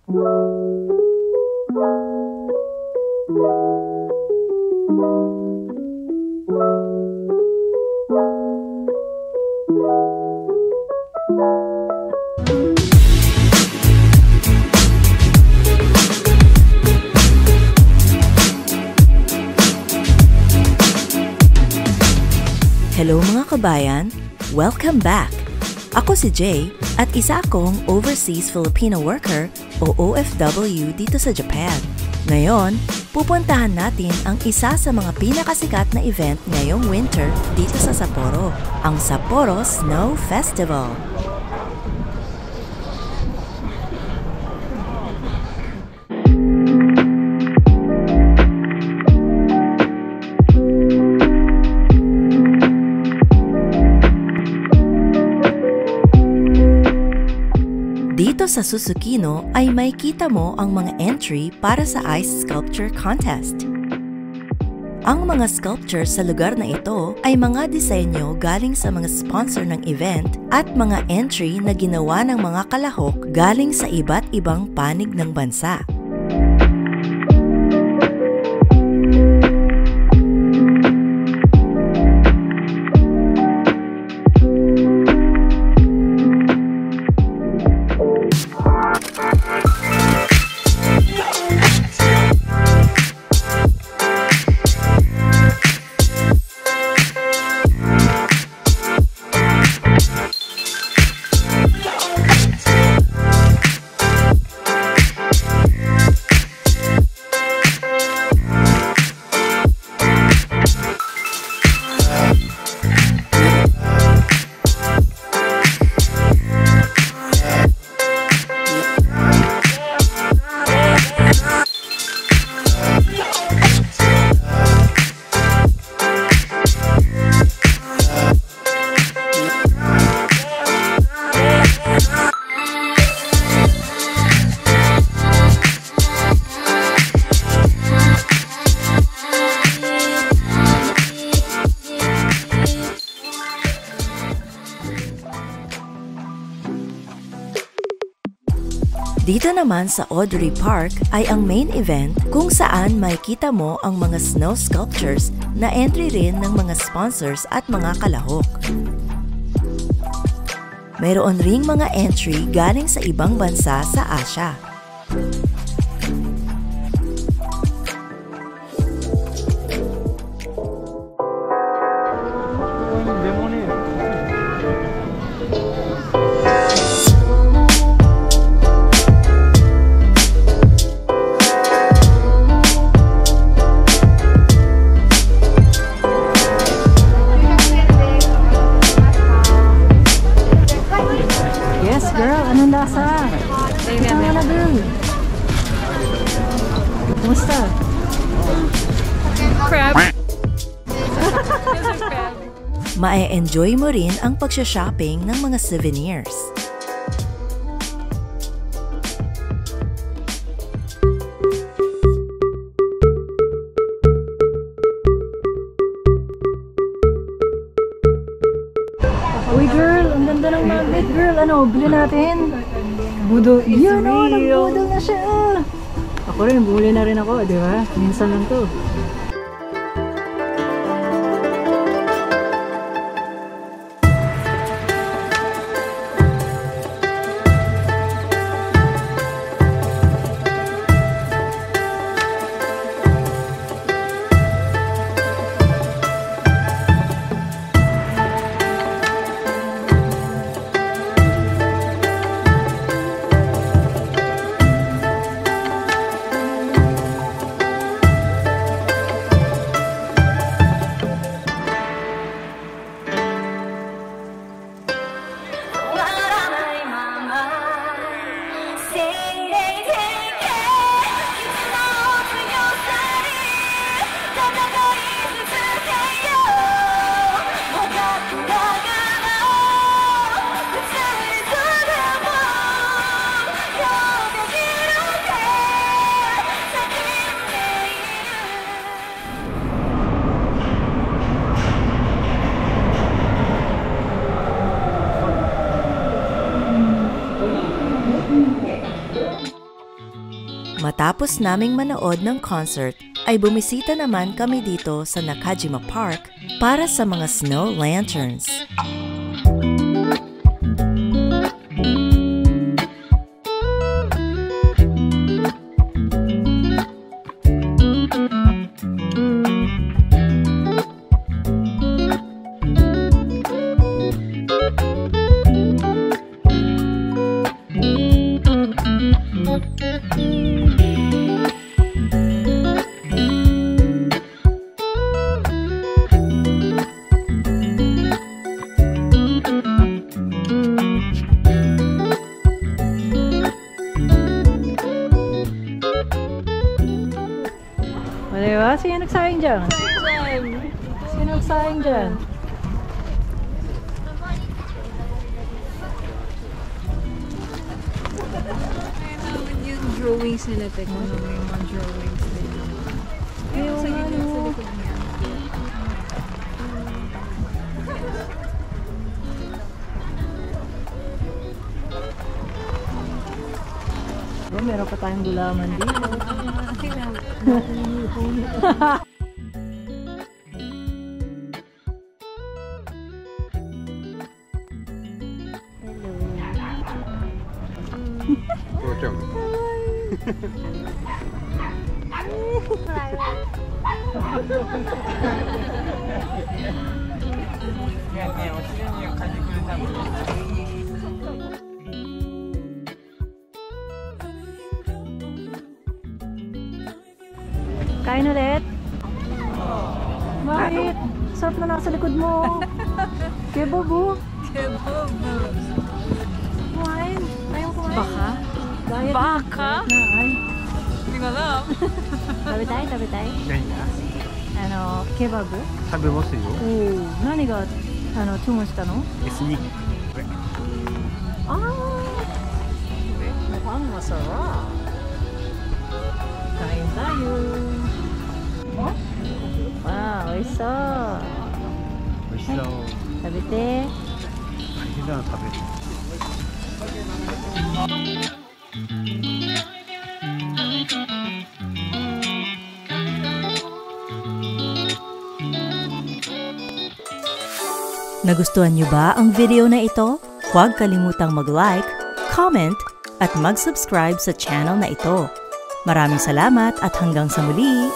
Hello mga kabayan! Welcome back! Ako si Jay at isa akong Overseas Filipino Worker o OFW dito sa Japan. Ngayon, pupuntahan natin ang isa sa mga pinakasikat na event ngayong winter dito sa Sapporo, ang Sapporo Snow Festival. Dito sa Susukino ay makikita mo ang mga entry para sa ice sculpture contest. Ang mga sculptures sa lugar na ito ay mga disenyo galing sa mga sponsor ng event at mga entry na ginawa ng mga kalahok galing sa iba't ibang panig ng bansa. Dito naman sa Audrey Park ay ang main event kung saan makikita mo ang mga snow sculptures na entry rin ng mga sponsors at mga kalahok. Mayroon ring mga entry galing sa ibang bansa sa Asia. Girl, anong lasa? Ito na, girl. Kumusta? Crab. Mae-enjoy mo rin ang pagsha-shopping ng mga souvenirs. Uy girl, ang ganda ng magnet girl. Ano, bili natin. Budol. Yan o, nagbudol na siya. Ako rin, bumili na rin ako, di ba? Minsan lang to. Matapos naming manood ng concert, ay bumisita naman kami dito sa Nakajima Park para sa mga snow lanterns. Diba? Sino nagsayang dyan? Sino nagsayang dyan? Yung drawings nila, tek mo naman yung mga drawings nila. Yung sa gitna sa likod niya. Oh, meron pa tayong gulaman dito. Kain ulit? Bakit? Sarap na nasa likod mo. Kebab oh. Kebab. Kumain. Ayaw kumain. Baka? Diet Baka? na. Ay. Hindi ko alam. Tabi tayo, tabi tayo. 何が ケバブ? 食べますよ。何が注文したの? エスニック。 Mukhang masarap. Kain tayo. Wow, oiso. 美味しそう。 Tabi te. 大変だな食べる。 Nagustuhan niyo ba ang video na ito? Huwag kalimutang mag-like, comment, at mag-subscribe sa channel na ito. Maraming salamat at hanggang sa muli!